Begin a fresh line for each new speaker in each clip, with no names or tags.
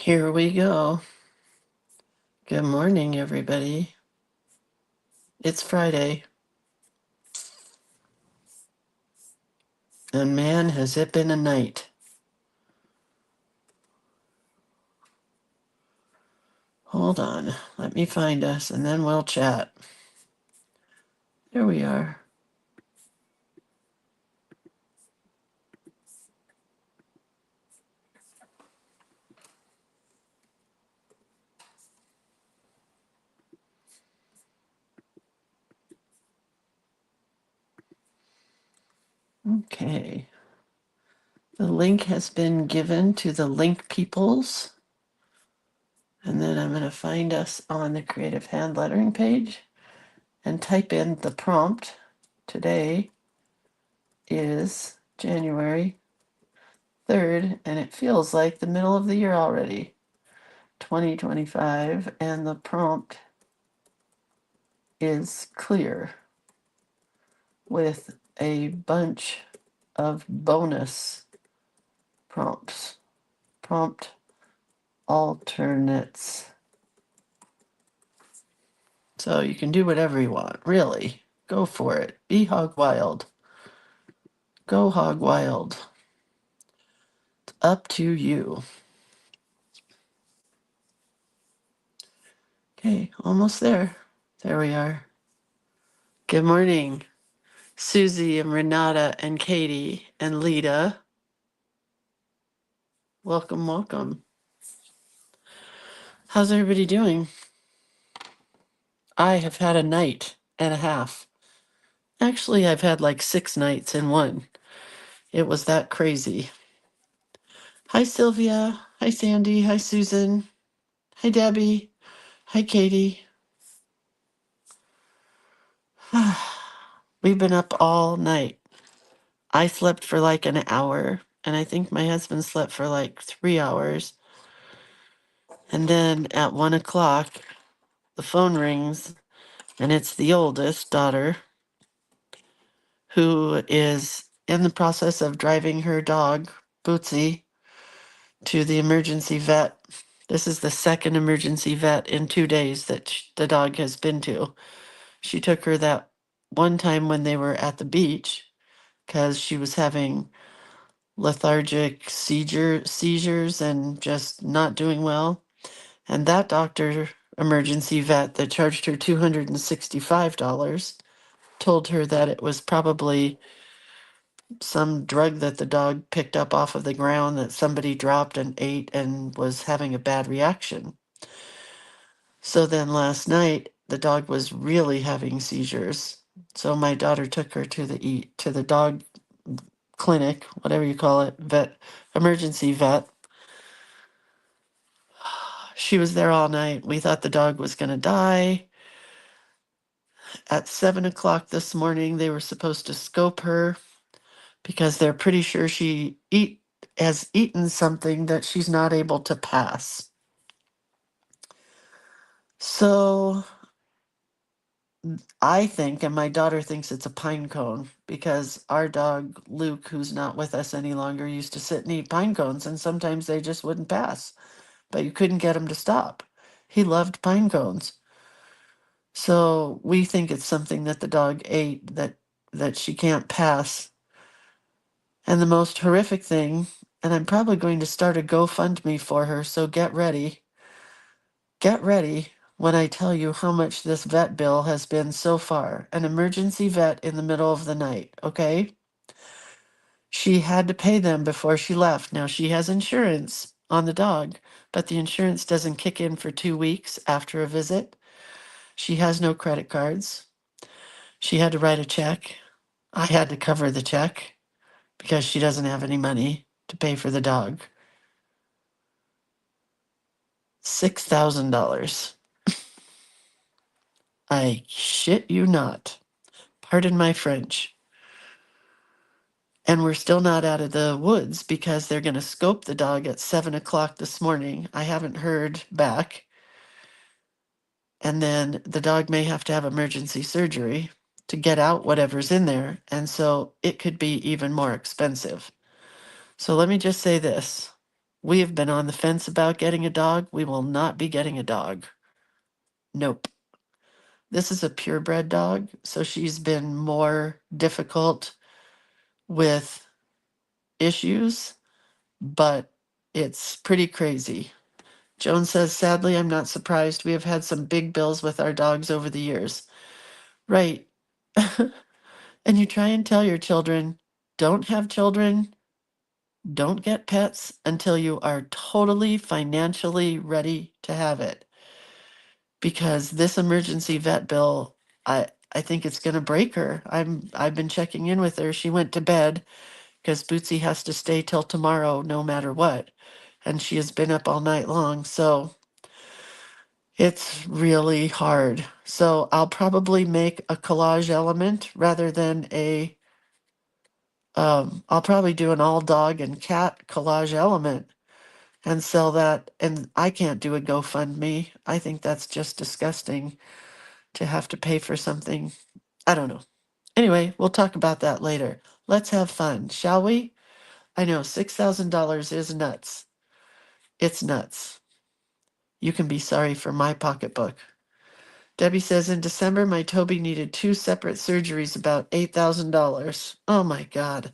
Here we go. Good morning, everybody. It's Friday. And man, has it been a night. Hold on. Let me find us and then we'll chat. There we are. Okay. The link has been given to the link peoples. And then I'm going to find us on the creative hand lettering page and type in the prompt. Today is January 3rd, and it feels like the middle of the year already. 2025, and the prompt is clear with a bunch of bonus prompts. Prompt alternates. So you can do whatever you want, really. Go for it. Be hog wild. Go hog wild. It's up to you. Okay, almost there. There we are. Good morning, Susie and Renata and Katie and Lita. Welcome, welcome. How's everybody doing? I have had a night and a half. Actually, I've had like 6 nights in one. It was that crazy. Hi, Sylvia. Hi, Sandy. Hi, Susan. Hi, Debbie. Hi, Katie. We've been up all night. I slept for like an hour, and I think my husband slept for like 3 hours. And then at 1 o'clock, the phone rings, and it's the oldest daughter who is in the process of driving her dog, Bootsy, to the emergency vet. This is the second emergency vet in 2 days that the dog has been to. She took her that one time when they were at the beach because she was having lethargic seizures and just not doing well. And that doctor, emergency vet that charged her $265, told her that it was probably some drug that the dog picked up off of the ground that somebody dropped and ate and was having a bad reaction. So then last night the dog was really having seizures. So my daughter took her to the dog clinic, whatever you call it, emergency vet. She was there all night. We thought the dog was going to die. At 7 o'clock this morning, they were supposed to scope her because they're pretty sure she has eaten something that she's not able to pass. So I think, and my daughter thinks it's a pine cone because our dog, Luke, who's not with us any longer, used to sit and eat pine cones, and sometimes they just wouldn't pass, but you couldn't get him to stop. He loved pine cones. So we think it's something that the dog ate that she can't pass. And the most horrific thing, and I'm probably going to start a GoFundMe for her, so get ready. Get ready when I tell you how much this vet bill has been so far. An emergency vet in the middle of the night, okay? She had to pay them before she left. Now she has insurance on the dog, but the insurance doesn't kick in for 2 weeks after a visit. She has no credit cards. She had to write a check. I had to cover the check because she doesn't have any money to pay for the dog. $6,000. I shit you not. Pardon my French. And we're still not out of the woods because they're going to scope the dog at 7 o'clock this morning. I haven't heard back. And then the dog may have to have emergency surgery to get out whatever's in there. And so it could be even more expensive. So let me just say this. We have been on the fence about getting a dog. We will not be getting a dog. Nope. This is a purebred dog, so she's been more difficult with issues, but it's pretty crazy. Joan says, sadly, I'm not surprised. We have had some big bills with our dogs over the years. Right. And you try and tell your children, don't have children, don't get pets until you are totally financially ready to have it. Because this emergency vet bill, I think it's going to break her. I've been checking in with her. She went to bed because Bootsy has to stay till tomorrow no matter what. And she has been up all night long. So it's really hard. So I'll probably make a collage element rather than I'll probably do an all dog and cat collage element and sell that. And I can't do a GoFundMe. I think that's just disgusting to have to pay for something. I don't know. Anyway, we'll talk about that later. Let's have fun, shall we? I know $6,000 is nuts. It's nuts. You can be sorry for my pocketbook. Debbie says in December, my Toby needed 2 separate surgeries, about $8,000. Oh my God.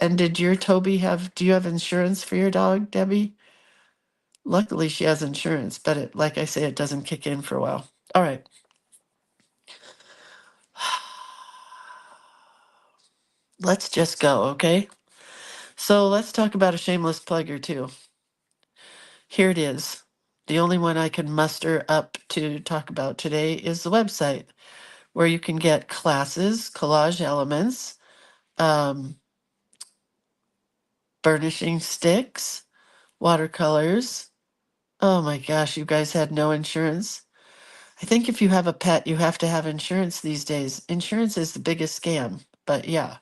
And did your Toby do you have insurance for your dog, Debbie? Luckily, she has insurance, but like I say, it doesn't kick in for a while. All right. Let's just go, okay? So let's talk about a shameless plug or two. Here it is. The only one I can muster up to talk about today is the website where you can get classes, collage elements, um, burnishing sticks, watercolors. Oh my gosh, you guys had no insurance. I think if you have a pet, you have to have insurance these days. Insurance is the biggest scam, but yeah.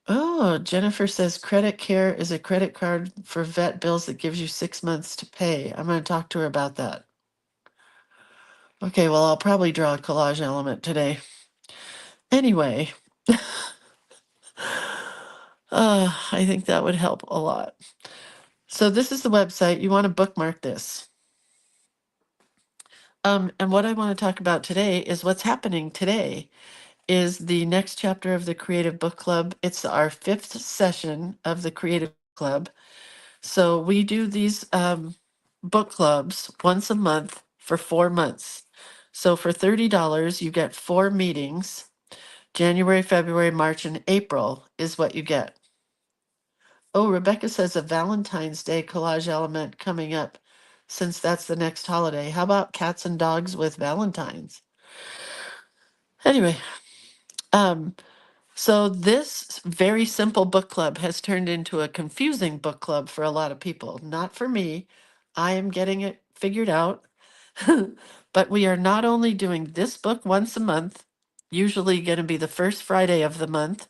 Oh, Jennifer says credit care is a credit card for vet bills that gives you 6 months to pay. I'm going to talk to her about that. Okay, well, I'll probably draw a collage element today. Anyway, I think that would help a lot. So this is the website. You want to bookmark this. And what I want to talk about today is what's happening today is the next chapter of the Creative Book Club. It's our 5th session of the Creative Club. So we do these book clubs once a month for 4 months. So for $30, you get 4 meetings. January, February, March, and April is what you get. Oh, Rebecca says a Valentine's Day collage element coming up since that's the next holiday. How about cats and dogs with Valentines? Anyway, so this very simple book club has turned into a confusing book club for a lot of people. Not for me. I am getting it figured out. But we are not only doing this book once a month, usually going to be the first Friday of the month.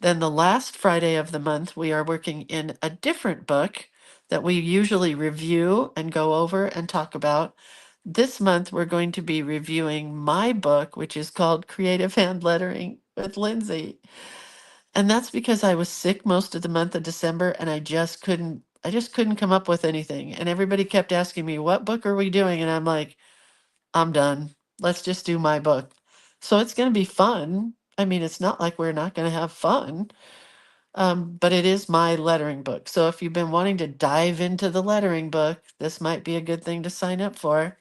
Then the last Friday of the month, we are working in a different book that we usually review and go over and talk about. This month, we're going to be reviewing my book, which is called Creative Hand Lettering with Lindsay. And that's because I was sick most of the month of December and I just couldn't come up with anything. And everybody kept asking me, what book are we doing? And I'm like, I'm done. Let's just do my book. So it's going to be fun. I mean, it's not like we're not going to have fun. But it is my lettering book. So if you've been wanting to dive into the lettering book, this might be a good thing to sign up for.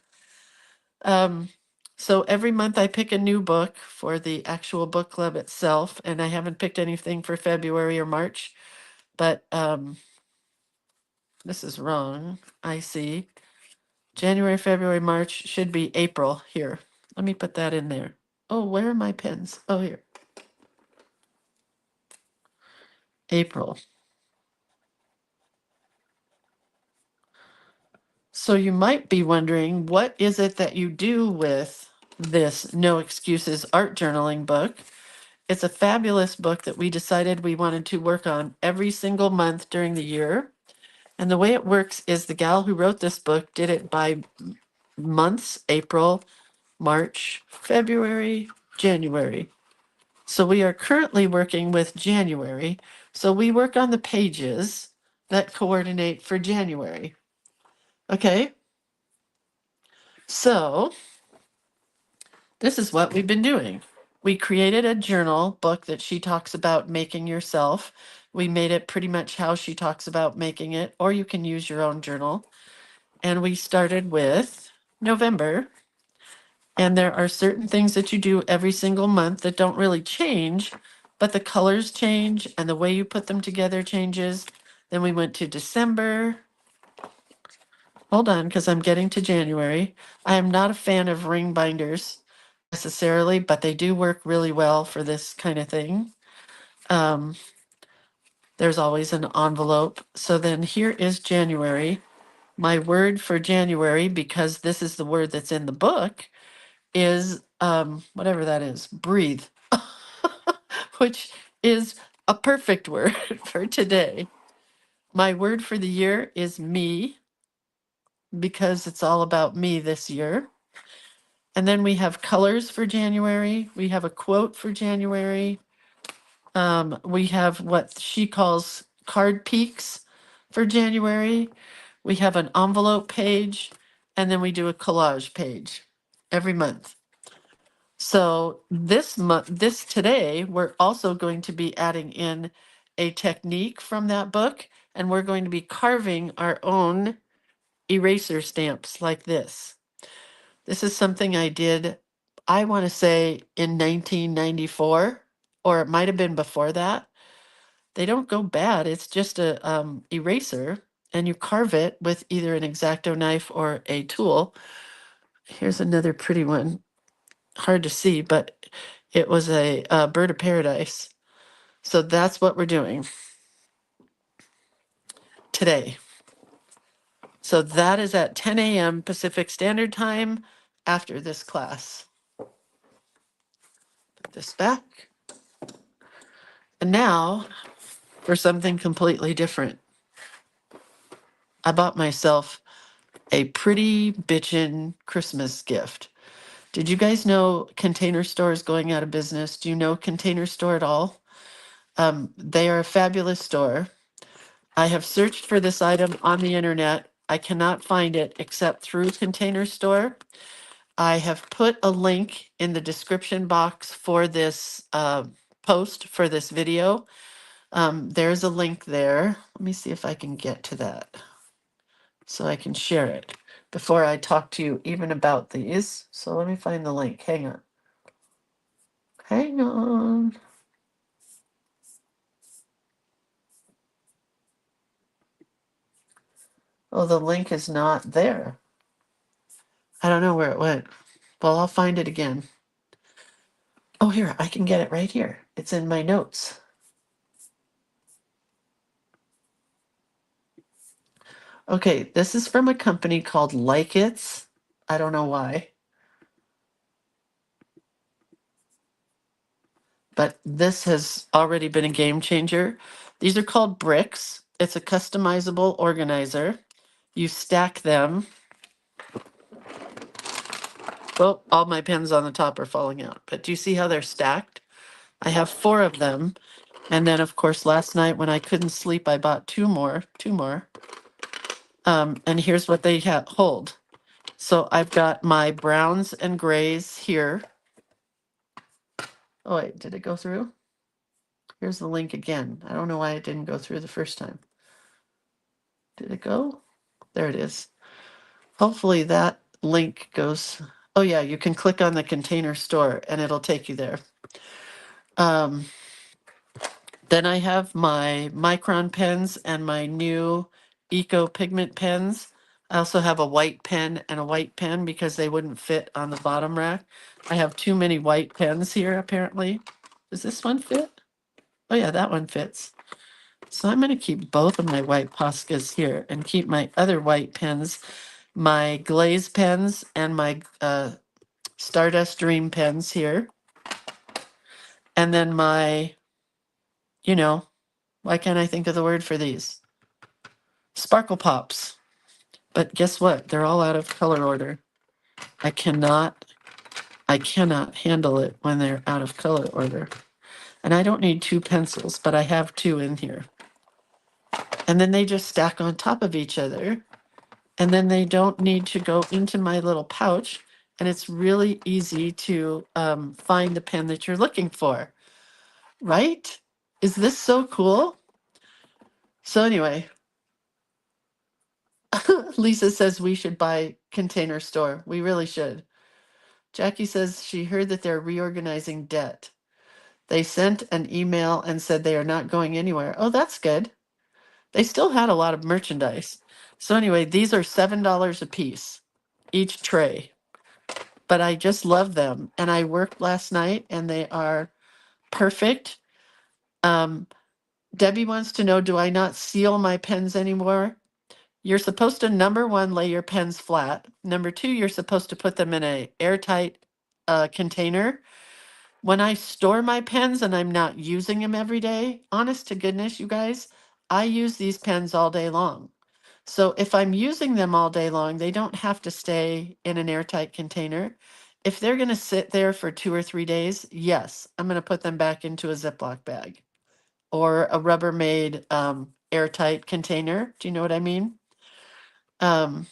Um, so every month I pick a new book for the actual book club itself, and I haven't picked anything for February or March, but this is wrong. I see. January, February, March should be April here. Let me put that in there. Oh, where are my pens? Oh, here. April. So you might be wondering, what is it that you do with this No Excuses art journaling book? It's a fabulous book that we decided we wanted to work on every single month during the year. And the way it works is the gal who wrote this book did it by months: April, March, February, January. So we are currently working with January. So we work on the pages that coordinate for January. Okay, so this is what we've been doing. We created a journal book that she talks about making yourself. We made it pretty much how she talks about making it, or you can use your own journal. And we started with November. And there are certain things that you do every single month that don't really change, but the colors change and the way you put them together changes. Then we went to December. Hold on, because I'm getting to January. I am not a fan of ring binders necessarily, but they do work really well for this kind of thing. There's always an envelope. So then here is January. My word for January, because this is the word that's in the book, is whatever that is, breathe, which is a perfect word for today. My word for the year is me, because it's all about me this year. And then we have colors for January. We have a quote for January. We have what she calls card peaks for January. We have an envelope page, and then we do a collage page every month. So this month, this today, we're also going to be adding in a technique from that book, and we're going to be carving our own eraser stamps like this. This is something I did, I want to say in 1994, or it might have been before that. They don't go bad. It's just a eraser, and you carve it with either an X-Acto knife or a tool. Here's another pretty one. Hard to see, but it was a bird of paradise. So that's what we're doing today. So that is at 10 a.m. Pacific Standard Time after this class. Put this back. And now for something completely different. I bought myself a pretty bitchin' Christmas gift. Did you guys know Container Store is going out of business? Do you know Container Store at all? They are a fabulous store. I have searched for this item on the internet. I cannot find it except through Container Store. I have put a link in the description box for this post for this video. There's a link there. Let me see if I can get to that so I can share it before I talk to you even about these. So let me find the link. Hang on. Hang on. Oh, the link is not there. I don't know where it went. Well, I'll find it again. Oh, here, I can get it right here. It's in my notes. Okay, this is from a company called Like It's. I don't know why. But this has already been a game changer. These are called bricks. It's a customizable organizer. You stack them. Well, all my pens on the top are falling out. But do you see how they're stacked? I have 4 of them. And then, of course, last night when I couldn't sleep, I bought two more. And here's what they hold. So I've got my browns and grays here. Oh, wait, did it go through? Here's the link again. I don't know why it didn't go through the first time. Did it go? There it is. Hopefully that link goes. Oh yeah, you can click on the Container Store and it'll take you there. Then I have my Micron pens and my new Eco Pigment pens. I also have a white pen and a white pen because they wouldn't fit on the bottom rack. I have too many white pens here, apparently. Does this one fit? Oh yeah, that one fits. So I'm going to keep both of my white Poscas here and keep my other white pens, my glaze pens and my Stardust Dream pens here. And then my, why can't I think of the word for these? Sparkle Pops. But guess what? They're all out of color order. I cannot handle it when they're out of color order. And I don't need 2 pencils, but I have 2 in here. and then they just stack on top of each other. And then they don't need to go into my little pouch. And it's really easy to find the pen that you're looking for, right? Is this so cool? So anyway, Lisa says we should buy Container Store. We really should. Jackie says she heard that they're reorganizing debt. They sent an email and said they are not going anywhere. Oh, that's good. They still had a lot of merchandise. So anyway, these are $7 a piece, each tray. But I just love them. And I worked last night and they are perfect. Debbie wants to know, do I not seal my pens anymore? You're supposed to, number one, lay your pens flat. Number two, you're supposed to put them in a airtight container. When I store my pens and I'm not using them every day, honest to goodness, you guys, I use these pens all day long. So if I'm using them all day long, they don't have to stay in an airtight container. If they're going to sit there for 2 or 3 days, yes, I'm going to put them back into a Ziploc bag or a Rubbermaid airtight container. Do you know what I mean? But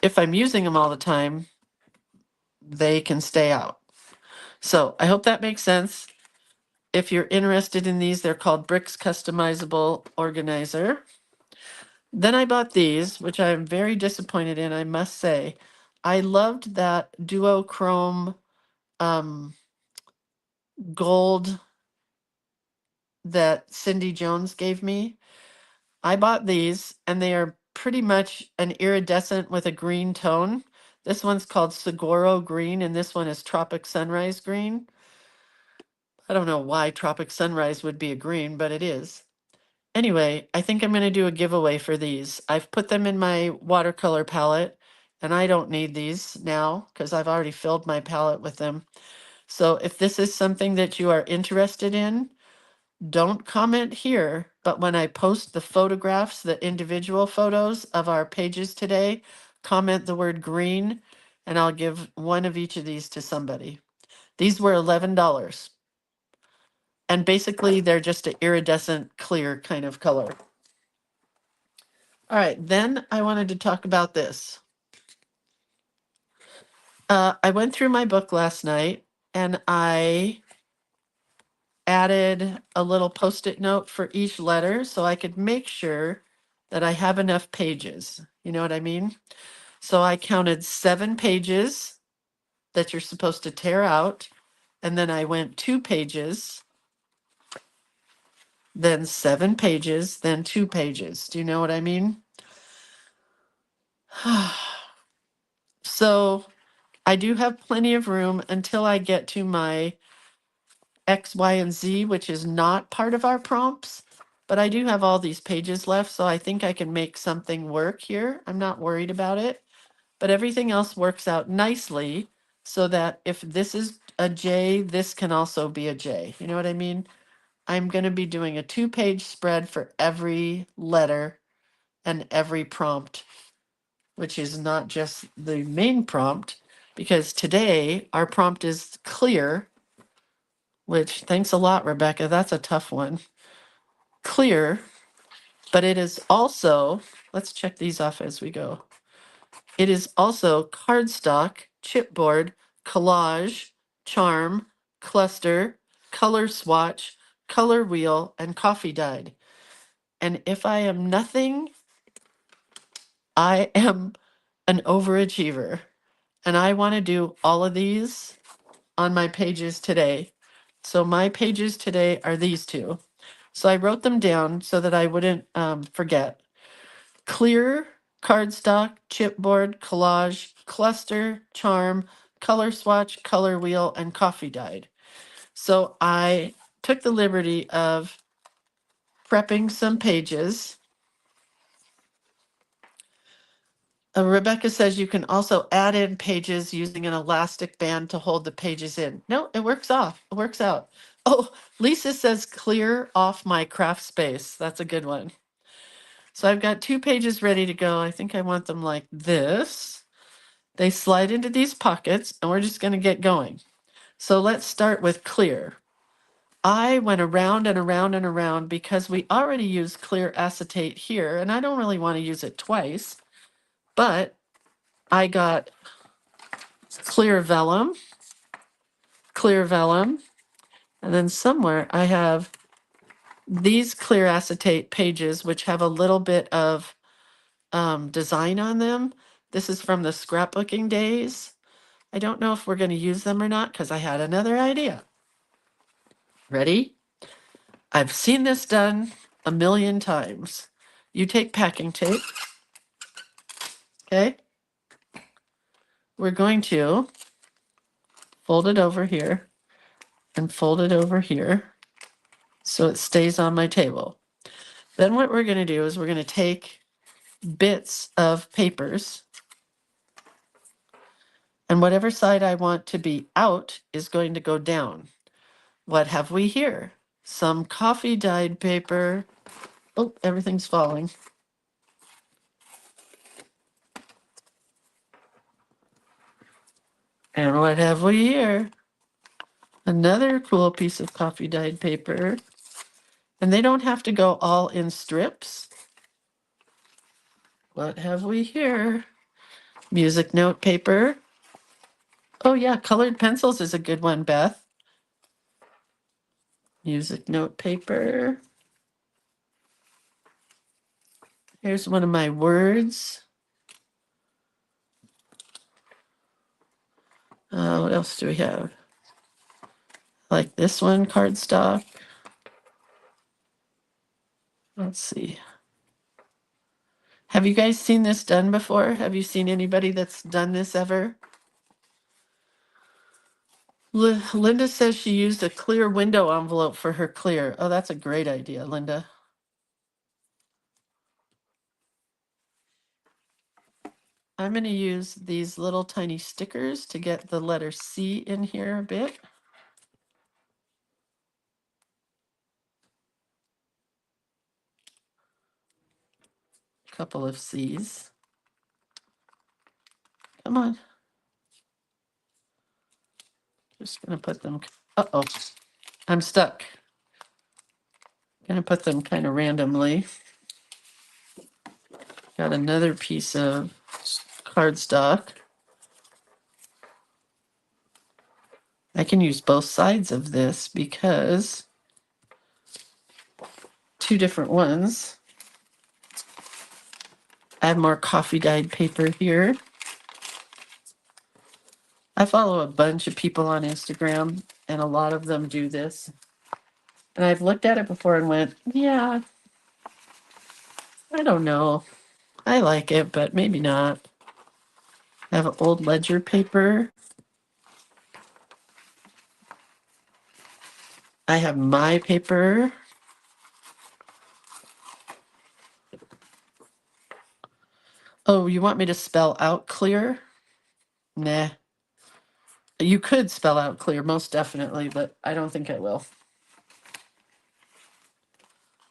if I'm using them all the time, they can stay out. So I hope that makes sense. If you're interested in these, they're called Bricks Customizable Organizer. Then I bought these, which I'm very disappointed in, I must say. I loved that duochrome gold that Cindy Jones gave me. I bought these, and they are pretty much an iridescent with a green tone. This one's called Saguaro Green, and this one is Tropic Sunrise Green. I don't know why Tropic Sunrise would be a green, but it is. Anyway, I think I'm going to do a giveaway for these. I've put them in my watercolor palette, and I don't need these now because I've already filled my palette with them. So if this is something that you are interested in, don't comment here, but when I post the photographs, the individual photos of our pages today, comment the word green, and I'll give one of each of these to somebody. These were $11. And basically, they're just an iridescent clear kind of color. All right, then I wanted to talk about this. I went through my book last night and I added a little post-it note for each letter so I could make sure that I have enough pages. You know what I mean? So I counted 7 pages that you're supposed to tear out, and then I went 2 pages, then 7 pages, then 2 pages. Do you know what I mean? So I do have plenty of room until I get to my X, Y, and Z, which is not part of our prompts, but I do have all these pages left, so I think I can make something work here. I'm not worried about it, but everything else works out nicely so that if this is a J, this can also be a J. You know what I mean? I'm going to be doing a 2-page spread for every letter and every prompt, which is not just the main prompt, because today our prompt is clear, which thanks a lot, Rebecca. That's a tough one. Clear, but it is also, let's check these off as we go. It is also cardstock, chipboard, collage, charm, cluster, color swatch, color wheel, and coffee dyed. And if I am nothing, I am an overachiever. And I want to do all of these on my pages today. So my pages today are these 2. So I wrote them down so that I wouldn't forget. Clear, cardstock, chipboard, collage, cluster, charm, color swatch, color wheel, and coffee dyed. So I took the liberty of prepping some pages. Rebecca says you can also add in pages using an elastic band to hold the pages in. No, it works off. It works out. Oh, Lisa says clear off my craft space. That's a good one. So I've got 2 pages ready to go. I think I want them like this. They slide into these pockets and we're just going to get going. So let's start with clear. I went around and around and around because we already used clear acetate here, and I don't really want to use it twice, but I got clear vellum, and then somewhere I have these clear acetate pages, which have a little bit of design on them. This is from the scrapbooking days. I don't know if we're going to use them or not because I had another idea. Ready? I've seen this done a million times. You take packing tape, okay? We're going to fold it over here and fold it over here so it stays on my table. Then what we're going to do is we're going to take bits of papers, and whatever side I want to be out is going to go down. What have we here? Some coffee dyed paper. Oh, everything's falling. And what have we here? Another cool piece of coffee dyed paper. And they don't have to go all in strips. What have we here? Music note paper. Oh yeah, colored pencils is a good one, Beth. Music note paper. Here's one of my words. What else do we have? Like this one, cardstock. Let's see. Have you guys seen this done before? Have you seen anybody that's done this ever? Linda says she used a clear window envelope for her clear. Oh, that's a great idea, Linda. I'm going to use these little tiny stickers to get the letter C in here a bit. Couple of C's. Come on. Just going to put them. Uh-oh, I'm stuck. Going to put them kind of randomly. Got another piece of cardstock. I can use both sides of this because two different ones. I have more coffee dyed paper here. I follow a bunch of people on Instagram, and a lot of them do this. And I've looked at it before and went, yeah, I don't know. I like it, but maybe not. I have old ledger paper. I have my paper. Oh, you want me to spell out clear? Nah. You could spell out clear, most definitely, but I don't think I will.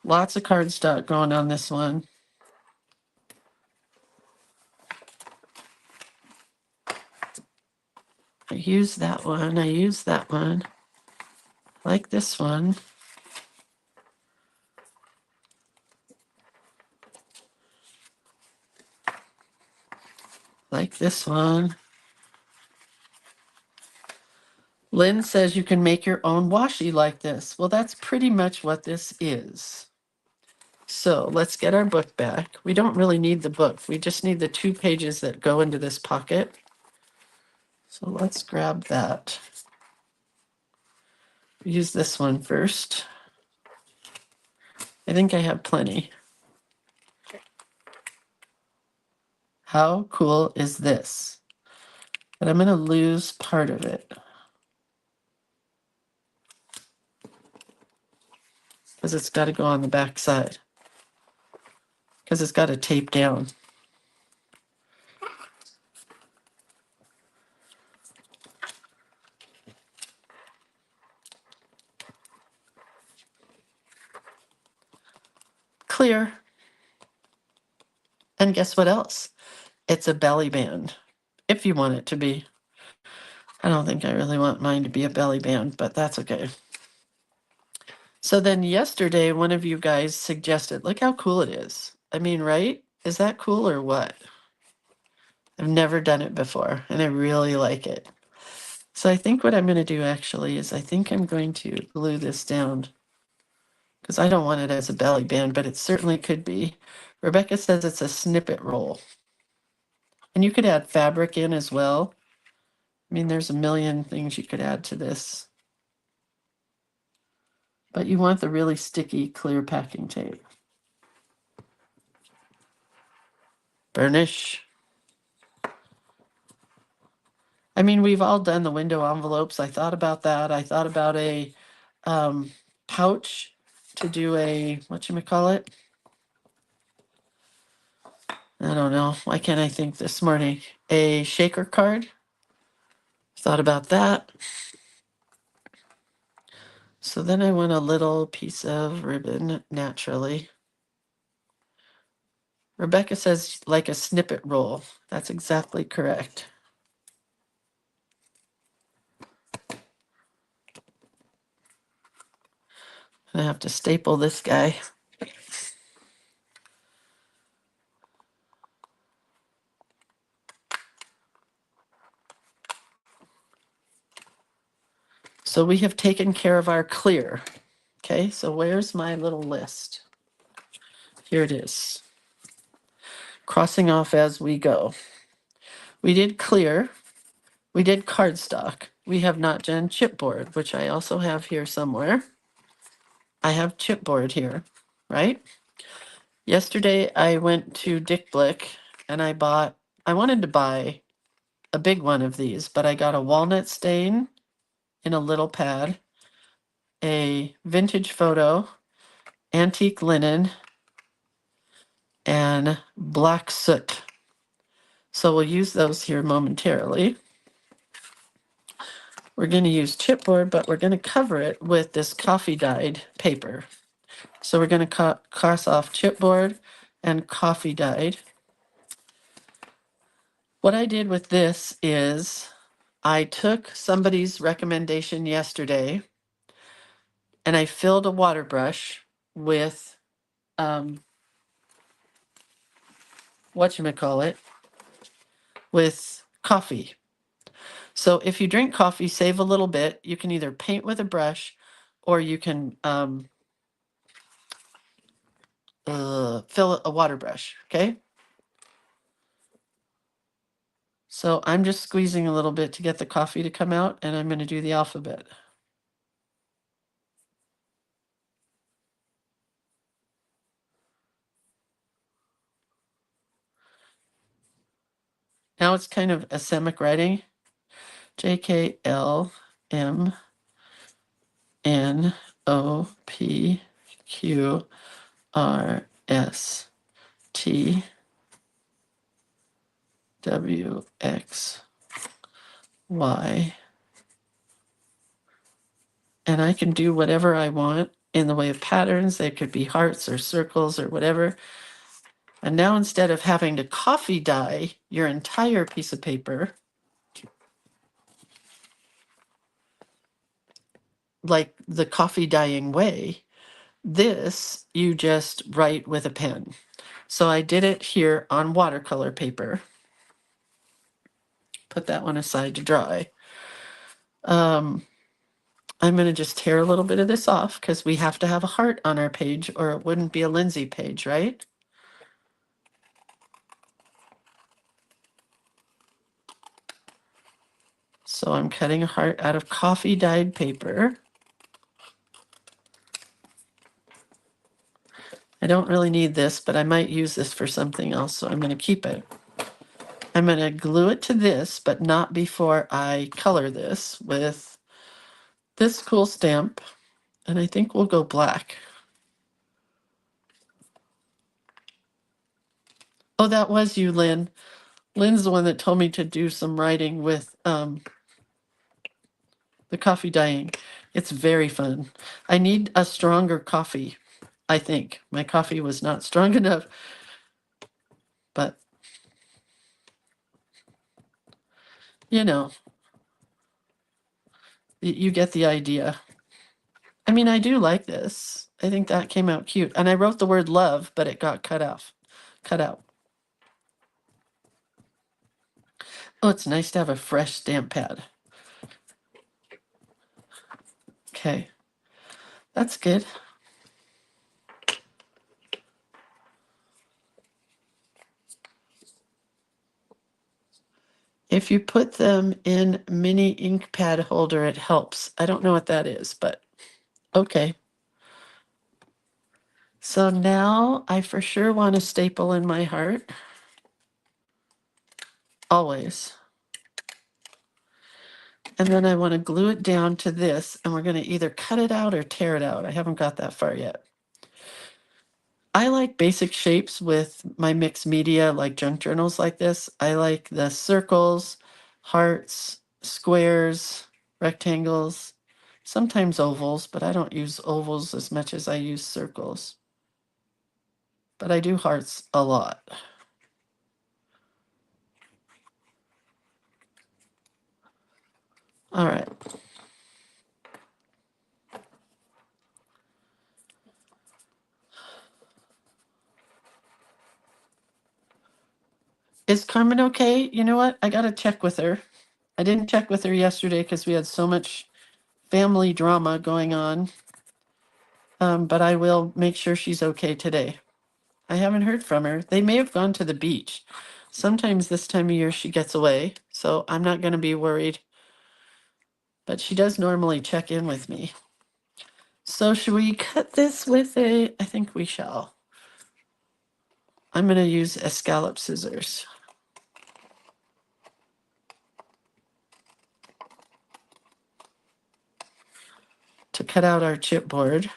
Lots of cardstock going on this one. I use that one. I use that one. Like this one. Like this one. Lynn says you can make your own washi like this. Well, that's pretty much what this is. So let's get our book back. We don't really need the book. We just need the 2 pages that go into this pocket. So let's grab that. Use this one first. I think I have plenty. How cool is this? But I'm going to lose part of it, because it's got to go on the back side, because it's got to tape down. Clear. And guess what else? It's a belly band, if you want it to be. I don't think I really want mine to be a belly band, but that's okay. So then yesterday, one of you guys suggested, look how cool it is. I mean, right? Is that cool or what? I've never done it before and I really like it. So I think what I'm going to do actually is I think I'm going to glue this down because I don't want it as a belly band, but it certainly could be. Rebecca says it's a snippet roll. And you could add fabric in as well. I mean, there's a million things you could add to this. But you want the really sticky, clear packing tape. Burnish. I mean, we've all done the window envelopes. I thought about that. I thought about a pouch to do a, whatchamacallit? I don't know. Why can't I think this morning? A shaker card. Thought about that. So then I want a little piece of ribbon, naturally. Rebecca says like a snippet roll. That's exactly correct. I have to staple this guy. So we have taken care of our clear. Okay, so where's my little list? Here it is. Crossing off as we go. We did clear. We did cardstock. We have not done chipboard, which I also have here somewhere. I have chipboard here, right? Yesterday I went to Dick Blick and I wanted to buy a big one of these, but I got a walnut stain in a little pad, a vintage photo, antique linen, and black soot. So we'll use those here momentarily. We're going to use chipboard, but we're going to cover it with this coffee dyed paper. So we're going to cross off chipboard and coffee dyed. What I did with this is I took somebody's recommendation yesterday and I filled a water brush with whatchamacallit, with coffee. So if you drink coffee, save a little bit. You can either paint with a brush or you can fill a water brush, okay? So I'm just squeezing a little bit to get the coffee to come out, and I'm going to do the alphabet. Now it's kind of asemic writing. JKLMNOPQRSTWXY. And I can do whatever I want in the way of patterns. They could be hearts or circles or whatever. And now instead of having to coffee dye your entire piece of paper, like the coffee dyeing way, this you just write with a pen. So I did it here on watercolor paper. Put that one aside to dry. I'm going to just tear a little bit of this off because we have to have a heart on our page or it wouldn't be a Lindsay page, right? So I'm cutting a heart out of coffee dyed paper. I don't really need this, but I might use this for something else, so I'm going to keep it. I'm going to glue it to this, but not before I color this with this cool stamp, and I think we'll go black. Oh, that was you, Lynn. Lynn's the one that told me to do some writing with the coffee dyeing. It's very fun. I need a stronger coffee, I think. My coffee was not strong enough, but you know, you get the idea. I mean, I do like this. I think that came out cute. And I wrote the word love, but it got cut out. Oh, it's nice to have a fresh stamp pad. Okay, that's good. If you put them in mini ink pad holder, it helps. I don't know what that is, but okay. So now I for sure want to staple in my heart. Always. And then I want to glue it down to this, and we're going to either cut it out or tear it out. I haven't got that far yet. I like basic shapes with my mixed media, like junk journals like this. I like the circles, hearts, squares, rectangles, sometimes ovals, but I don't use ovals as much as I use circles. But I do hearts a lot. All right. Is Carmen okay? You know what? I got to check with her. I didn't check with her yesterday because we had so much family drama going on. But I will make sure she's okay today. I haven't heard from her. They may have gone to the beach. Sometimes this time of year she gets away, so I'm not going to be worried. But she does normally check in with me. So should we cut this with a, I think we shall. I'm going to use escallop scissors to cut out our chipboard.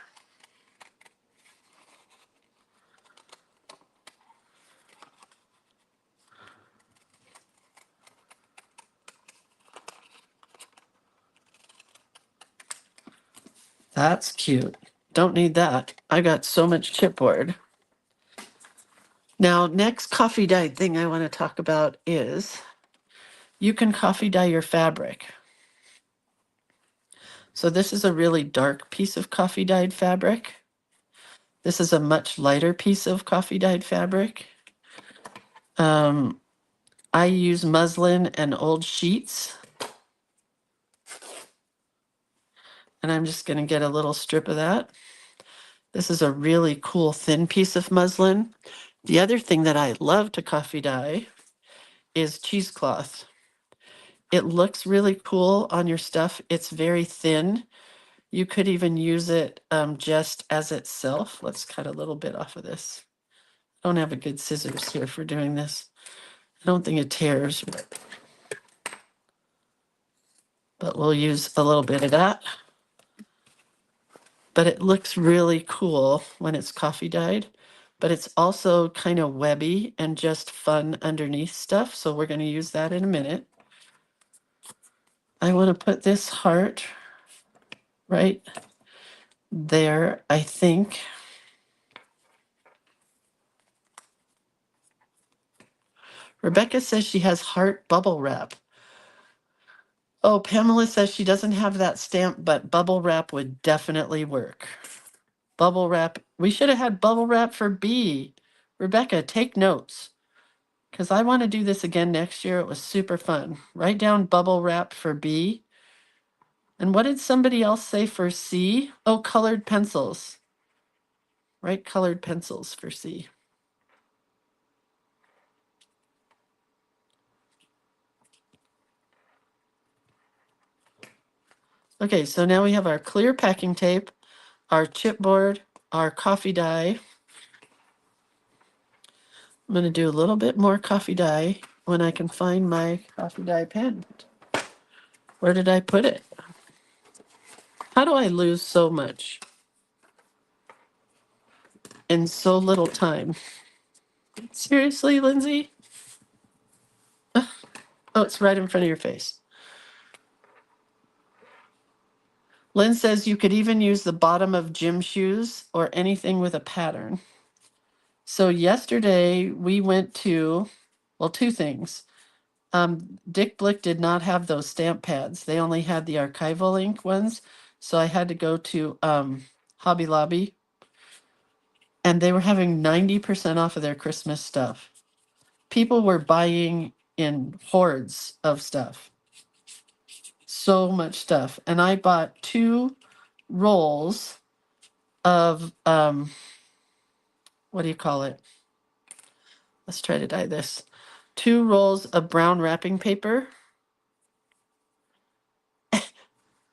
That's cute. Don't need that. I got so much chipboard. Now, next coffee dye thing I want to talk about is you can coffee dye your fabric. So this is a really dark piece of coffee dyed fabric. This is a much lighter piece of coffee dyed fabric. I use muslin and old sheets. And I'm just going to get a little strip of that. This is a really cool thin piece of muslin. The other thing that I love to coffee dye is cheesecloth. It looks really cool on your stuff. It's very thin. You could even use it just as itself. Let's cut a little bit off of this. I don't have a good scissors here for doing this. I don't think it tears, but we'll use a little bit of that. But it looks really cool when it's coffee dyed, but it's also kind of webby and just fun underneath stuff. So we're going to use that in a minute. I want to put this heart right there, I think. Rebecca says she has heart bubble wrap. Oh, Pamela says she doesn't have that stamp, but bubble wrap would definitely work. Bubble wrap. We should have had bubble wrap for B. Rebecca, take notes. Because I want to do this again next year. It was super fun. Write down bubble wrap for B. And what did somebody else say for C? Oh, colored pencils. Write colored pencils for C. Okay, so now we have our clear packing tape, our chipboard, our coffee dye. I'm going to do a little bit more coffee dye when I can find my coffee dye pen. Where did I put it? How do I lose so much in so little time? Seriously, Lindsay? Oh, it's right in front of your face. Lynn says you could even use the bottom of gym shoes or anything with a pattern. So yesterday we went to, well, two things. Dick Blick did not have those stamp pads. They only had the archival ink ones. So I had to go to Hobby Lobby, and they were having 90% off of their Christmas stuff. People were buying in hordes of stuff. So much stuff. And I bought 2 rolls of what do you call it? Let's try to dye this. 2 rolls of brown wrapping paper.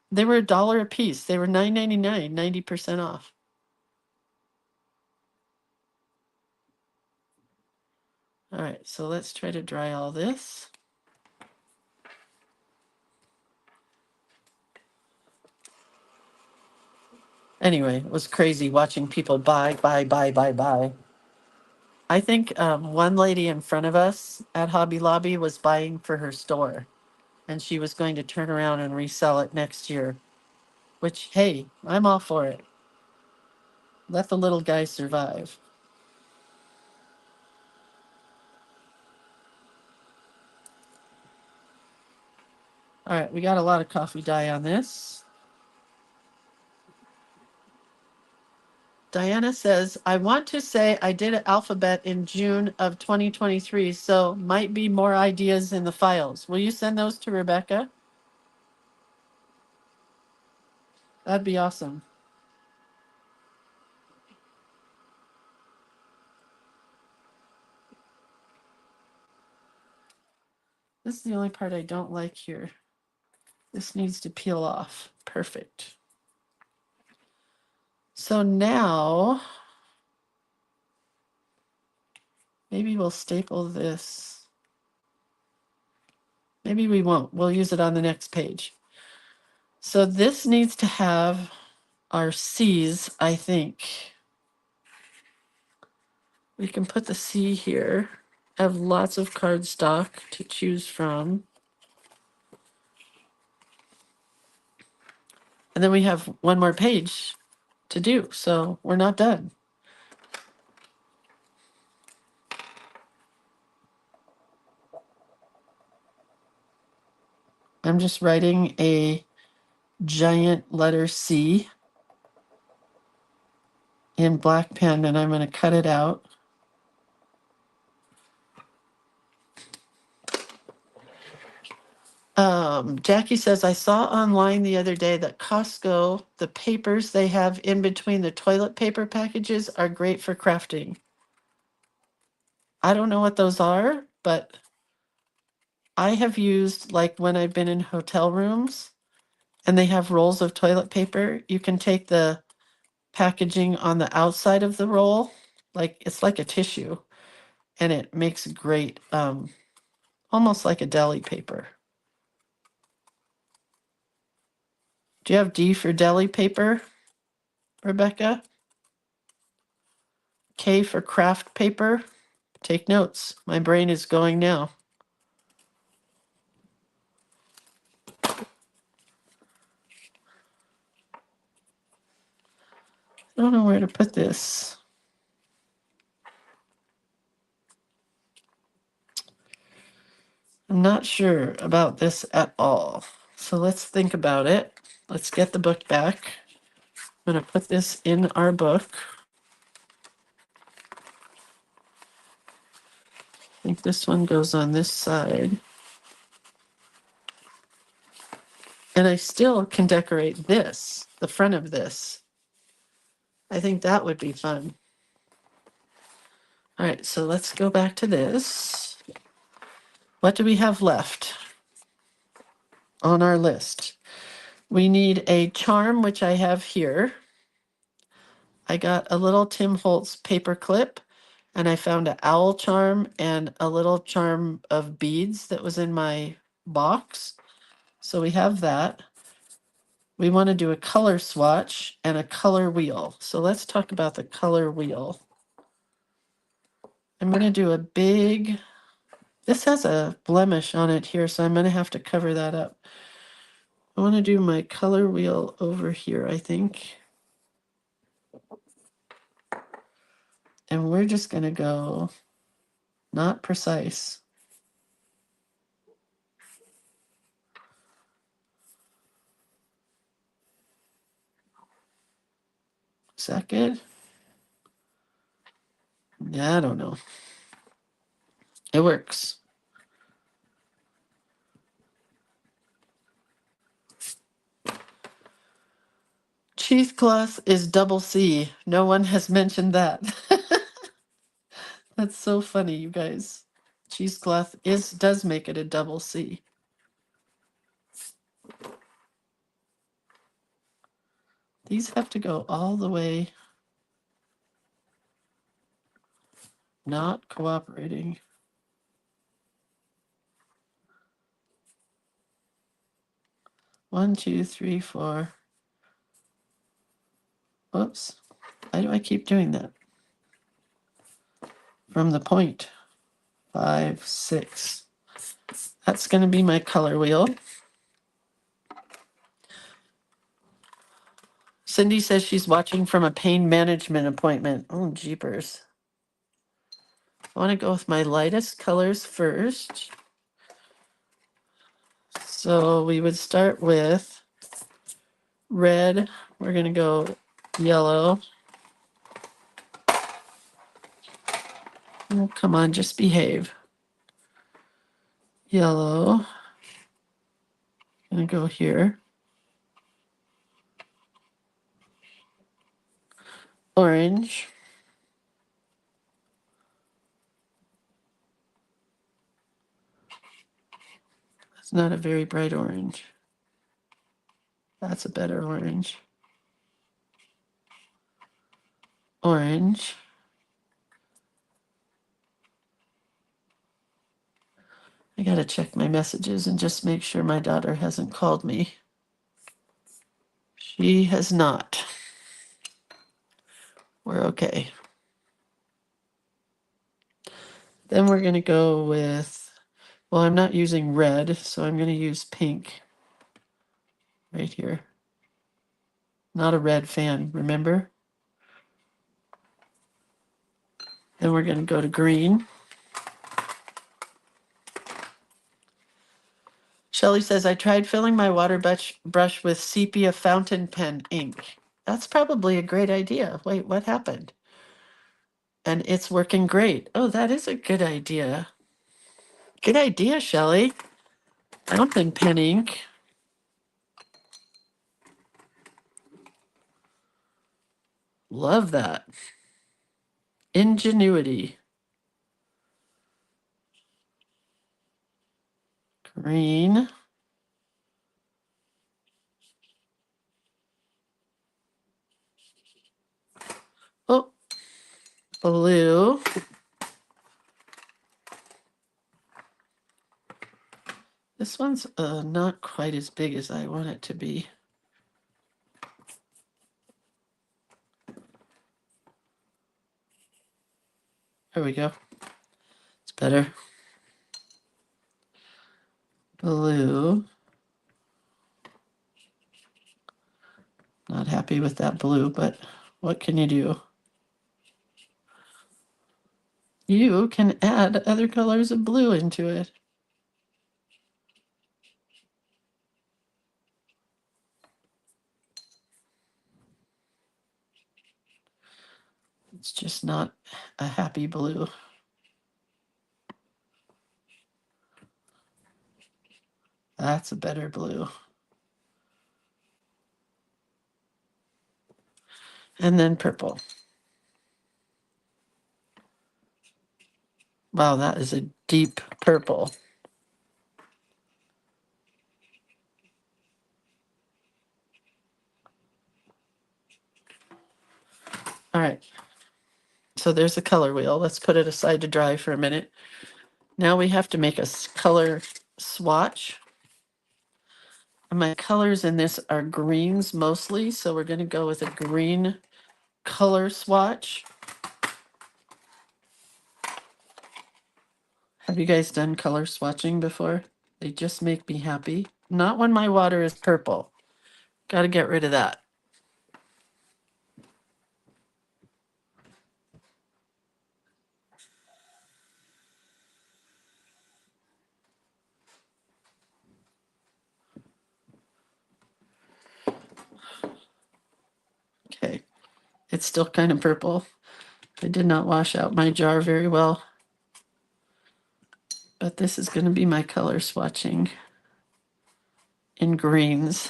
They were $1 a piece. They were $9.99, 90% off. All right, so let's try to dry all this. Anyway, it was crazy watching people buy. I think one lady in front of us at Hobby Lobby was buying for her store, and she was going to turn around and resell it next year, which, hey, I'm all for it. Let the little guy survive. All right, we got a lot of coffee dye on this. Diana says, I want to say I did an alphabet in June of 2023, so might be more ideas in the files. Will you send those to Rebecca? That'd be awesome. This is the only part I don't like here. This needs to peel off. Perfect. So now, maybe we'll staple this. Maybe we won't. We'll use it on the next page. So this needs to have our C's, I think. We can put the C here. I have lots of cardstock to choose from. And then we have one more page to do, so we're not done. I'm just writing a giant letter C in black pen, and I'm going to cut it out. Jackie says, I saw online the other day that Costco, the papers they have in between the toilet paper packages are great for crafting. I don't know what those are, but I have used, like when I've been in hotel rooms and they have rolls of toilet paper, you can take the packaging on the outside of the roll, like it's like a tissue, and it makes great, almost like a deli paper. Do you have D for deli paper, Rebecca? K for craft paper? Take notes. My brain is going now. I don't know where to put this. I'm not sure about this at all. So let's think about it. Let's get the book back. I'm going to put this in our book. I think this one goes on this side. And I still can decorate this, the front of this. I think that would be fun. All right, so let's go back to this. What do we have left on our list? We need a charm, which I have here. I got a little Tim Holtz paper clip, and I found an owl charm and a little charm of beads that was in my box. So we have that. We want to do a color swatch and a color wheel. So let's talk about the color wheel. I'm going to do a big, this has a blemish on it here, so I'm going to have to cover that up. I want to do my color wheel over here, I think. And we're just going to go not precise. Is that good? Yeah, I don't know. It works. Cheesecloth is double C. No one has mentioned that. That's so funny, you guys. Cheesecloth does make it a double C. These have to go all the way. Not cooperating. One, two, three, four. Whoops. Why do I keep doing that? From the point. 5, 6. That's going to be my color wheel. Cindy says she's watching from a pain management appointment. Oh, jeepers. I want to go with my lightest colors first. So we would start with red. We're going to go yellow. Oh, come on, just behave. Yellow. Going to go here. Orange. It's not a very bright orange. That's a better orange. Orange. I gotta check my messages and just make sure my daughter hasn't called me. She has not. We're okay. Then we're gonna go with, well, I'm not using red, so I'm gonna use pink right here. Not a red fan, remember? Then we're gonna go to green. Shelly says, I tried filling my water brush with sepia fountain pen ink. That's probably a great idea. Wait, what happened? And it's working great. Oh, that is a good idea. Good idea, Shelly. Fountain pen ink. Love that. Ingenuity. Green. Oh, blue. This one's not quite as big as I want it to be. There we go. It's better. Blue. Not happy with that blue, but what can you do? You can add other colors of blue into it. It's just not a happy blue. That's a better blue. And then purple. Wow, that is a deep purple. All right. So there's the color wheel. Let's put it aside to dry for a minute. Now we have to make a color swatch. And my colors in this are greens mostly, so we're going to go with a green color swatch. Have you guys done color swatching before? They just make me happy. Not when my water is purple. Got to get rid of that. Okay. It's still kind of purple. I did not wash out my jar very well. But this is going to be my color swatching in greens.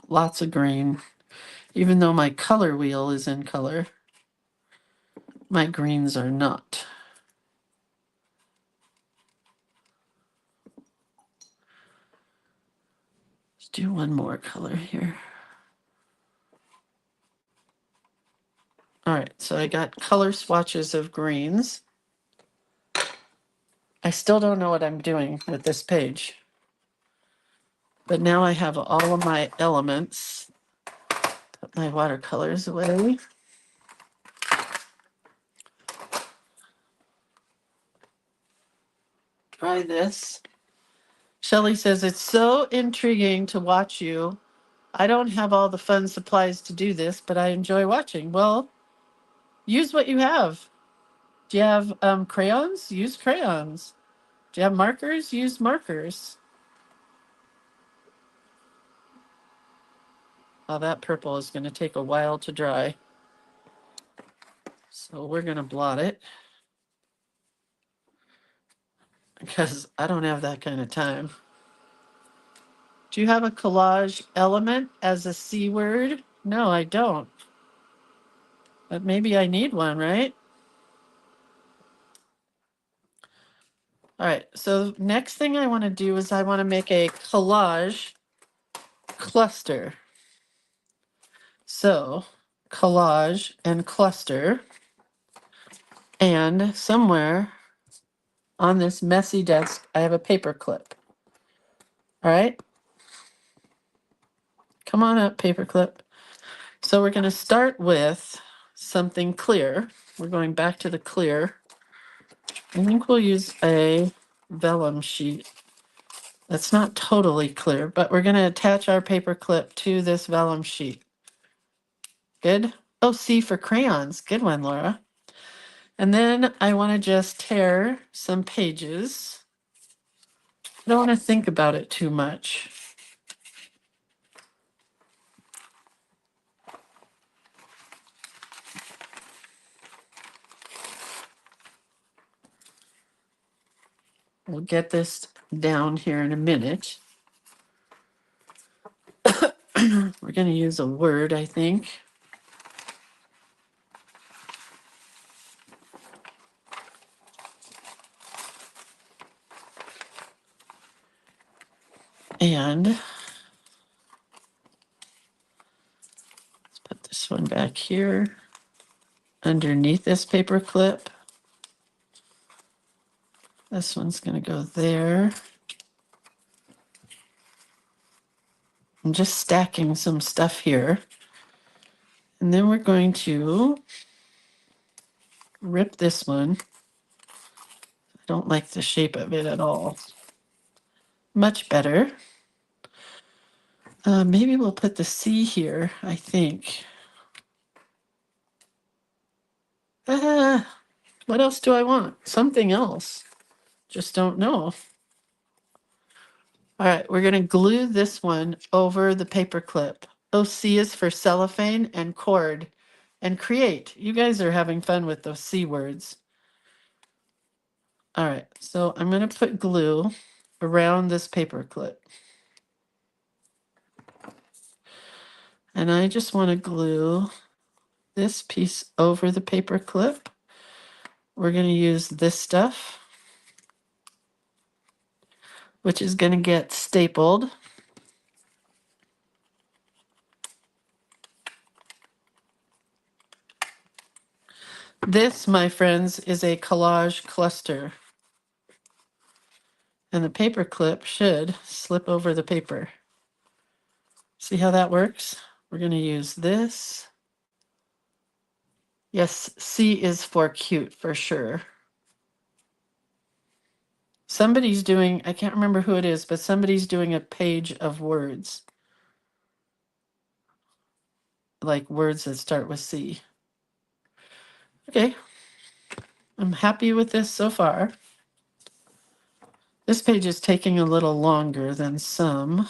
Lots of green. Even though my color wheel is in color, my greens are not. Let's do one more color here. All right, so I got color swatches of greens. I still don't know what I'm doing with this page. But now I have all of my elements. Put my watercolors away. Try this. Shelley says, it's so intriguing to watch you. I don't have all the fun supplies to do this, but I enjoy watching. Well, use what you have. Do you have crayons? Use crayons. Do you have markers? Use markers. Oh, that purple is going to take a while to dry. So we're going to blot it because I don't have that kind of time. Do you have a collage element as a C word? No, I don't. But maybe I need one, right? All right, so next thing I want to do is I want to make a collage cluster. So collage and cluster, and somewhere on this messy desk, I have a paper clip. All right, come on up, paper clip. So we're going to start with something clear. We're going back to the clear. I think we'll use a vellum sheet. That's not totally clear, but we're going to attach our paper clip to this vellum sheet. Good. Oh, C for crayons. Good one, Laura. And then I want to just tear some pages. I don't want to think about it too much. We'll get this down here in a minute. We're going to use a word, I think. And let's put this one back here underneath this paper clip. This one's going to go there. I'm just stacking some stuff here. And then we're going to rip this one. I don't like the shape of it at all. Much better. Maybe we'll put the C here, I think. What else do I want? Something else. Just don't know. All right, we're going to glue this one over the paper clip. Oh, C is for cellophane and cord and create. You guys are having fun with those C words. All right, so I'm going to put glue around this paper clip. And I just want to glue this piece over the paper clip. We're going to use this stuff, which is going to get stapled. This, my friends, is a collage cluster. And the paper clip should slip over the paper. See how that works? We're going to use this. Yes, C is for cute for sure. Somebody's doing, I can't remember who it is, but somebody's doing a page of words. Like words that start with C. Okay. I'm happy with this so far. This page is taking a little longer than some.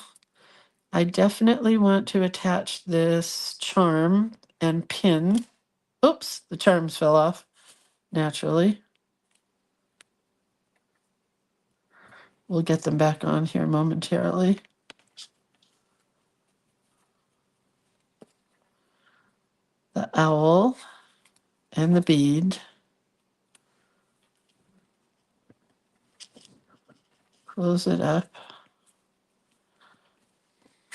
I definitely want to attach this charm and pin. Oops, the charms fell off naturally. We'll get them back on here momentarily. The owl and the bead. Close it up.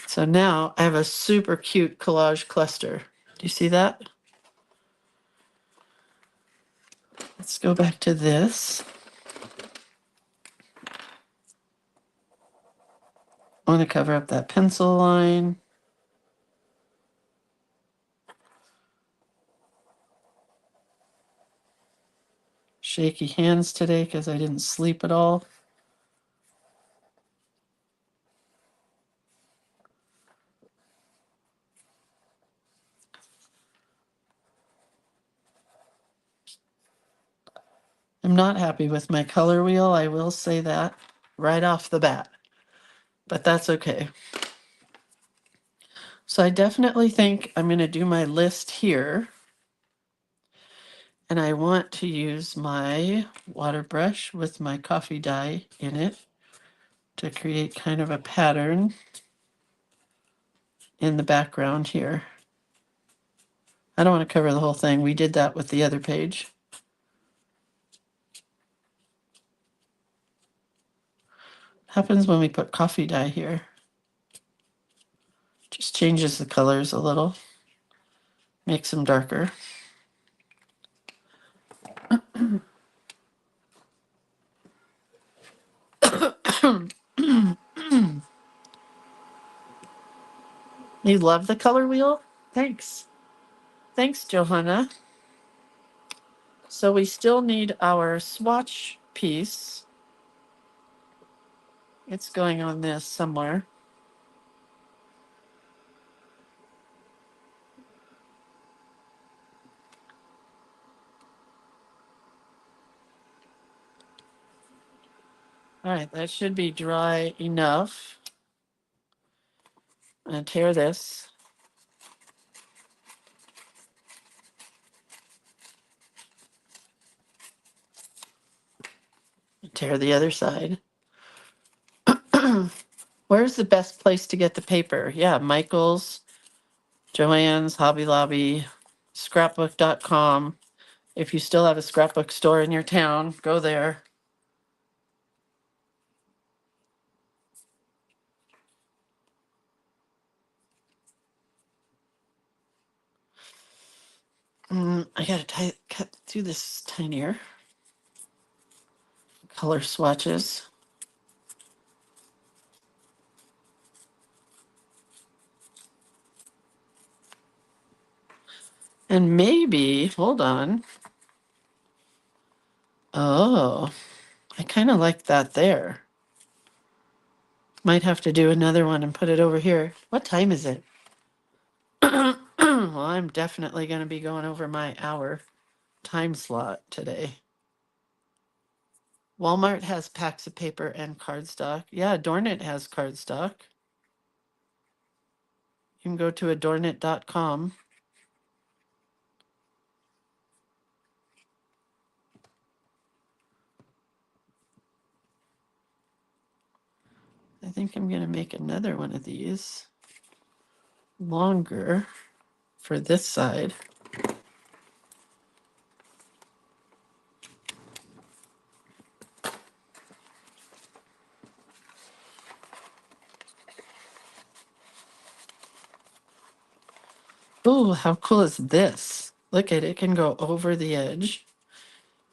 So now I have a super cute collage cluster. Do you see that? Let's go back to this. I want to cover up that pencil line. Shaky hands today because I didn't sleep at all. I'm not happy with my color wheel. I will say that right off the bat, but that's okay. So I definitely think I'm going to do my list here. And I want to use my water brush with my coffee dye in it to create kind of a pattern in the background here. I don't want to cover the whole thing. We did that with the other page. Happens when we put coffee dye here. Just changes the colors a little, makes them darker. You love the color wheel? Thanks. Thanks, Johanna. So we still need our swatch piece. It's going on this somewhere. All right, that should be dry enough. I'm going to tear this. Tear the other side. Where's the best place to get the paper? Yeah, Michael's, Joann's, Hobby Lobby, scrapbook.com. If you still have a scrapbook store in your town, go there. I gotta cut through this tinier. Color swatches. And maybe, hold on. Oh, I kind of like that there. Might have to do another one and put it over here. What time is it? Well, I'm definitely going to be going over my hour time slot today. Walmart has packs of paper and cardstock. Yeah, Adornit has cardstock. You can go to adornit.com. I think I'm going to make another one of these longer for this side. Oh, how cool is this? Look at it, it can go over the edge.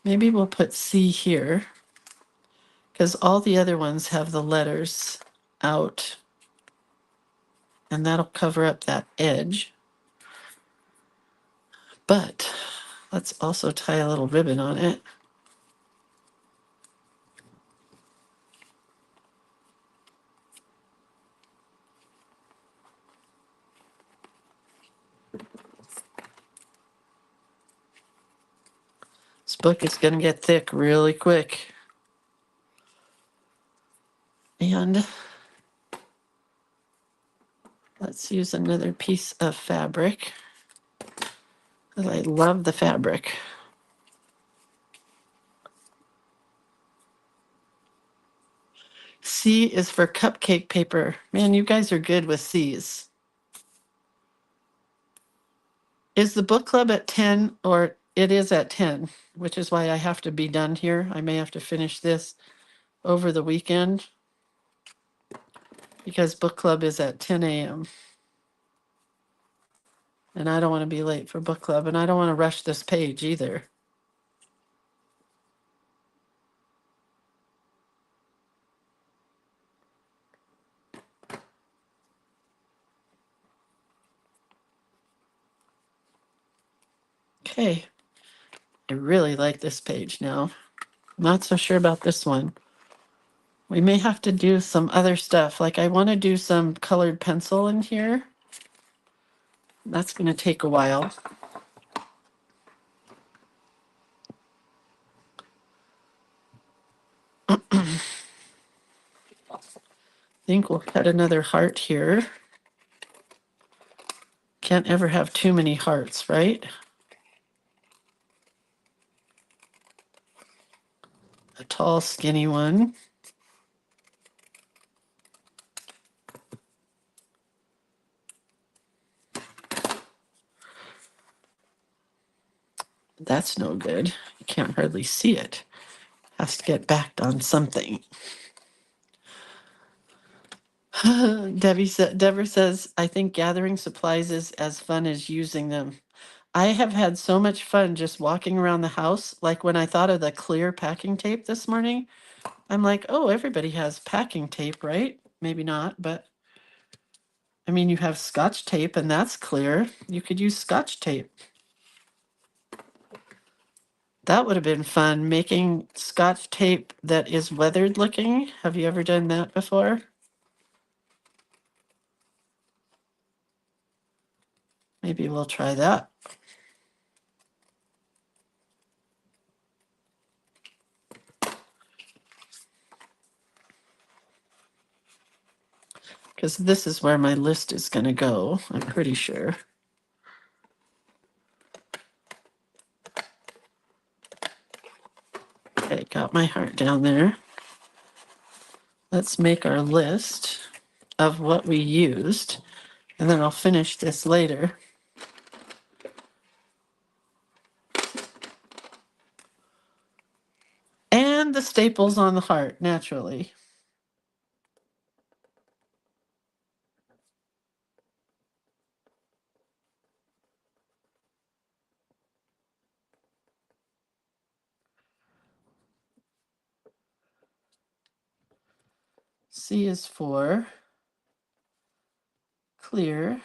Maybe we'll put C here because all the other ones have the letters out and that'll cover up that edge. But let's also tie a little ribbon on it. It's book is going to get thick really quick. And let's use another piece of fabric, because I love the fabric. C is for cupcake paper. Man, you guys are good with C's. Is the book club at 10, or it is at 10, which is why I have to be done here. I may have to finish this over the weekend because book club is at 10 a.m. And I don't want to be late for book club, and I don't want to rush this page either. Okay. I really like this page now. Not so sure about this one. We may have to do some other stuff. Like I want to do some colored pencil in here. That's going to take a while. I think we'll cut another heart here. Can't ever have too many hearts, right? A tall, skinny one. That's no good. You can't hardly see it. Has to get backed on something. Deborah says, I think gathering supplies is as fun as using them. I have had so much fun just walking around the house. Like when I thought of the clear packing tape this morning, I'm like, oh, everybody has packing tape, right? Maybe not, but I mean, you have Scotch tape and that's clear. You could use Scotch tape. That would have been fun, making Scotch tape that is weathered looking. Have you ever done that before? Maybe we'll try that. Because this is where my list is going to go, I'm pretty sure. Okay, got my heart down there. Let's make our list of what we used, and then I'll finish this later. And the staples on the heart, naturally. C is for clear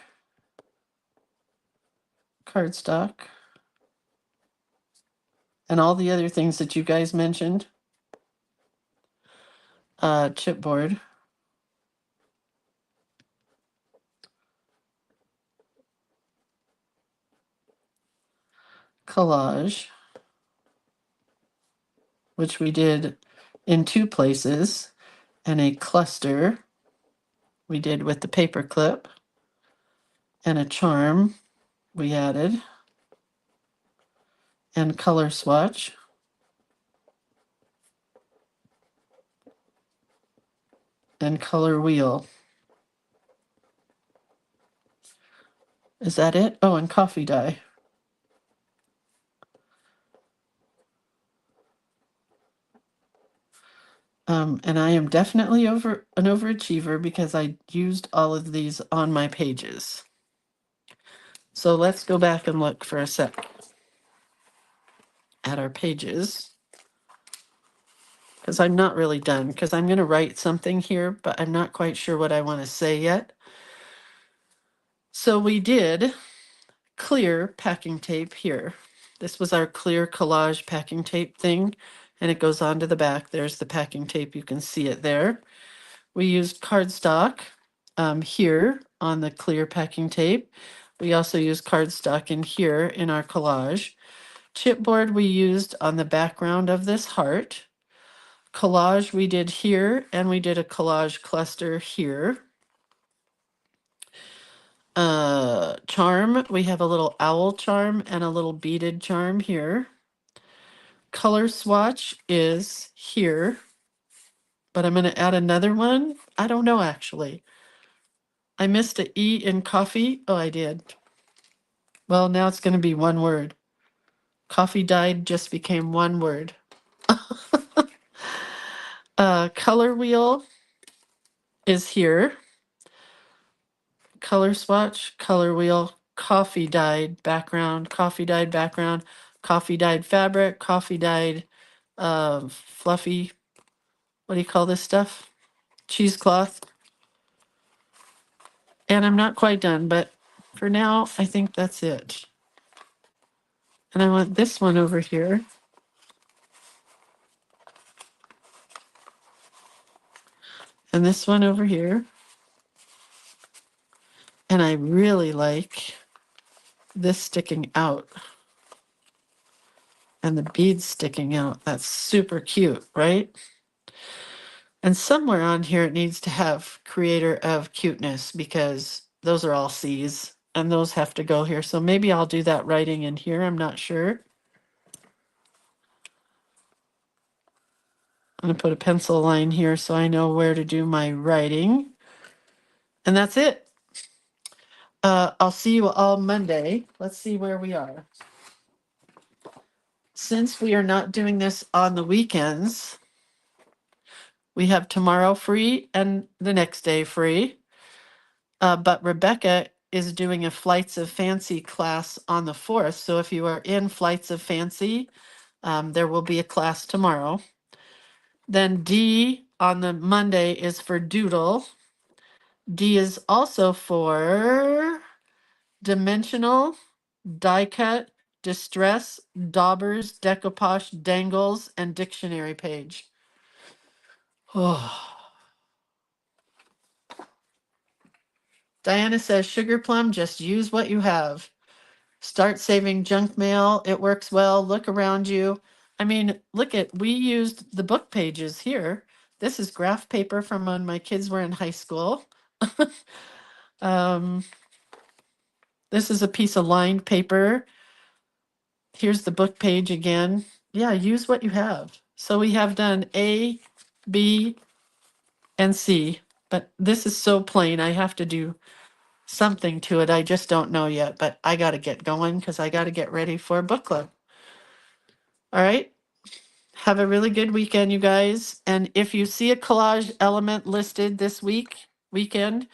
cardstock and all the other things that you guys mentioned. Chipboard. Collage, which we did in 2 places, and a cluster we did with the paper clip, and a charm we added, and color swatch, and color wheel. Is that it? Oh, and coffee dye. And I am definitely an overachiever because I used all of these on my pages. So let's go back and look for a sec at our pages, because I'm not really done, because I'm going to write something here, but I'm not quite sure what I want to say yet. So we did clear packing tape here. This was our clear collage packing tape thing, and it goes onto the back. There's the packing tape. You can see it there. We used cardstock here on the clear packing tape. We also used cardstock in here in our collage. Chipboard we used on the background of this heart. Collage we did here, and we did a collage cluster here. Charm, we have a little owl charm and a little beaded charm here. Color swatch is here, but I'm going to add another one. I don't know, actually. I missed an E in coffee. Oh, I did. Well, now it's going to be one word. Coffee dyed just became one word. Color wheel is here. Color swatch, color wheel, coffee dyed background, coffee dyed background, coffee dyed fabric, coffee dyed fluffy, what do you call this stuff? Cheesecloth. And I'm not quite done, but for now, I think that's it. And I want this one over here. And this one over here. And I really like this sticking out. And the beads sticking out. That's super cute, right? And somewhere on here it needs to have creator of cuteness, because those are all C's and those have to go here. So maybe I'll do that writing in here. I'm not sure. I'm going to put a pencil line here so I know where to do my writing. And that's it. I'll see you all Monday. Let's see where we are. Since we are not doing this on the weekends, we have tomorrow free and the next day free. But Rebecca is doing a Flights of Fancy class on the 4th. So if you are in Flights of Fancy, there will be a class tomorrow. Then D on the Monday is for Doodle. D is also for Dimensional, Die Cut, Distress, Daubers, Decoupage, Dangles, and Dictionary Page. Oh. Diana says, Sugar Plum, just use what you have. Start saving junk mail. It works well. Look around you. I mean, we used the book pages here. This is graph paper from when my kids were in high school. This is a piece of lined paper. Here's the book page again. Yeah, use what you have. So we have done A, B, and C, but this is so plain. I have to do something to it. I just don't know yet, but I got to get going because I got to get ready for book club. All right. Have a really good weekend, you guys. And if you see a collage element listed this weekend,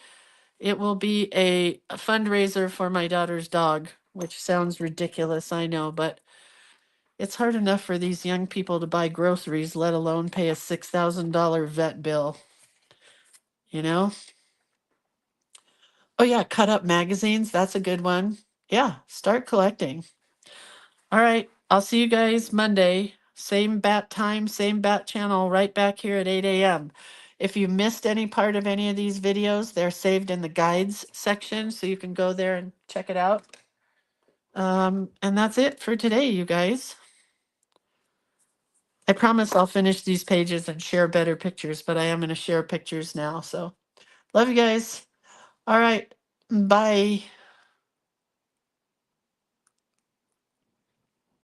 it will be a fundraiser for my daughter's dog, which sounds ridiculous, I know, but it's hard enough for these young people to buy groceries, let alone pay a $6,000 vet bill. You know? Oh, yeah, cut up magazines. That's a good one. Yeah, start collecting. All right, I'll see you guys Monday. Same bat time, same bat channel, right back here at 8 a.m. If you missed any part of any of these videos, they're saved in the guides section, so you can go there and check it out. And that's it for today, you guys. I promise I'll finish these pages and share better pictures, but I am going to share pictures now. So love you guys. All right. Bye.